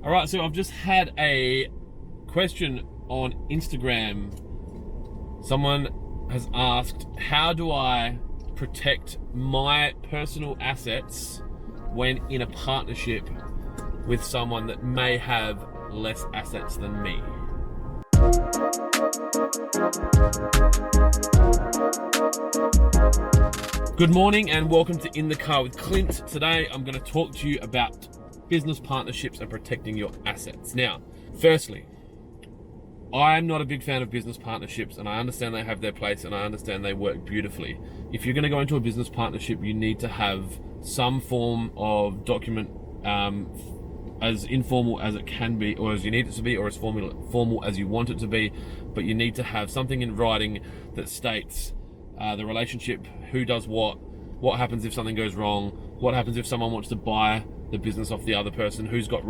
All right, so I've just had a question on Instagram. Someone has asked, how do I protect my personal assets when in a partnership with someone that may have less assets than me? Good morning and welcome to In the Car with Clint. Today I'm going to talk to you about business partnerships and protecting your assets. Now, firstly, I'm not a big fan of business partnerships, and I understand they have their place and I understand they work beautifully. If you're going to go into a business partnership, you need to have some form of document, as informal as it can be, or as you need it to be, or as formal as you want it to be, but you need to have something in writing that states the relationship, who does what happens if something goes wrong, what happens if someone wants to buy the business off the other person, who's got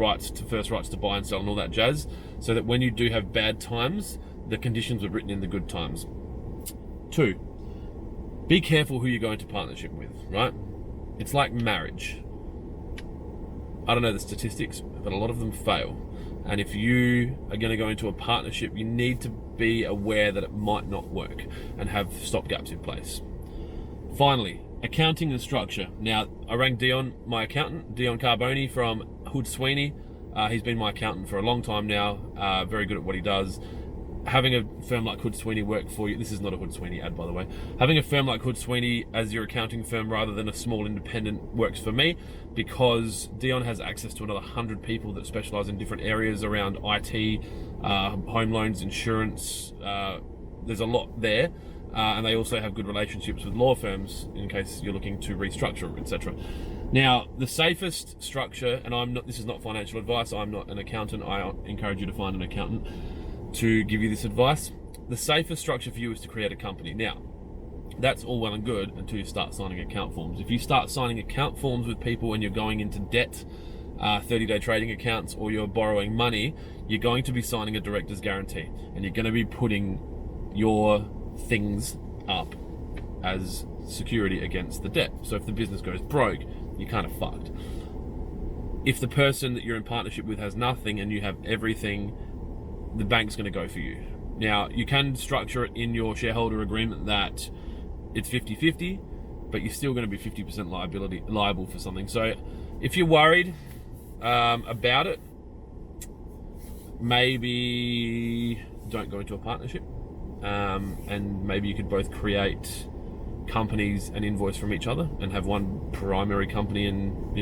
first rights to buy and sell and all that jazz, so that when you do have bad times, the conditions were written in the good times. 2, be careful who you go into partnership with, right? It's like marriage. I don't know the statistics, but a lot of them fail. And if you are going to go into a partnership, you need to be aware that it might not work and have stopgaps in place. Finally, accounting and structure. Now, I rang Dion, my accountant, Dion Carboni from Hood Sweeney. He's been my accountant for a long time now, very good at what he does. Having a firm like Hood Sweeney work for you, this is not a Hood Sweeney ad, by the way. Having a firm like Hood Sweeney as your accounting firm rather than a small independent works for me, because Dion has access to another 100 people that specialize in different areas around IT, home loans, insurance. There's a lot there. And they also have good relationships with law firms in case you're looking to restructure, etc. Now, the safest structure, and this is not financial advice, I'm not an accountant, I encourage you to find an accountant to give you this advice. The safest structure for you is to create a company. Now, that's all well and good until you start signing account forms. If you start signing account forms with people and you're going into debt, 30-day trading accounts, or you're borrowing money, you're going to be signing a director's guarantee, and you're going to be putting your things up as security against the debt. So if the business goes broke, you're kind of fucked. If the person that you're in partnership with has nothing and you have everything, the bank's going to go for you. Now, you can structure it in your shareholder agreement that it's 50-50, but you're still going to be 50% liable for something. So if you're worried about it, maybe don't go into a partnership. And maybe you could both create companies and invoice from each other and have one primary company and,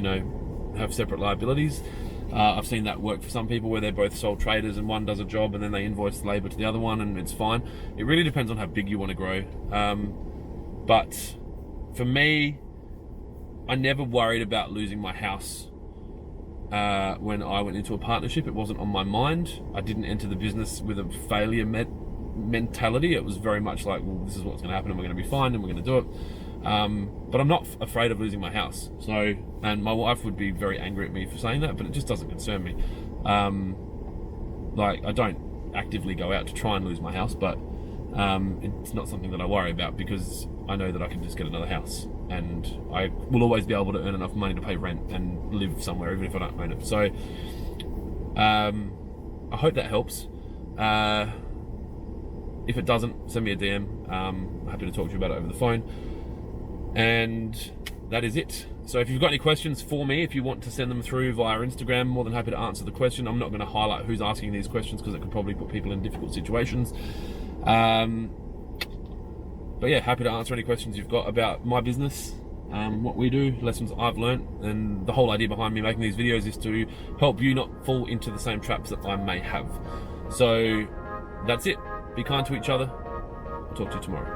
have separate liabilities. I've seen that work for some people where they're both sole traders and one does a job and then they invoice labor to the other one, and it's fine. It really depends on how big you want to grow. But for me, I never worried about losing my house when I went into a partnership. It wasn't on my mind. I didn't enter the business with a failure mentality. It was very much like, well, this is what's going to happen and we're going to be fine and we're going to do it. But I'm not afraid of losing my house. So, and my wife would be very angry at me for saying that, but it just doesn't concern me. I don't actively go out to try and lose my house, but it's not something that I worry about because I know that I can just get another house and I will always be able to earn enough money to pay rent and live somewhere even if I don't own it. So I hope that helps. If it doesn't, send me a DM. I'm happy to talk to you about it over the phone. And that is it. So if you've got any questions for me, if you want to send them through via Instagram, more than happy to answer the question. I'm not going to highlight who's asking these questions because it could probably put people in difficult situations. But yeah, happy to answer any questions you've got about my business, what we do, lessons I've learned, and the whole idea behind me making these videos is to help you not fall into the same traps that I may have. So that's it. Be kind to each other. I'll talk to you tomorrow.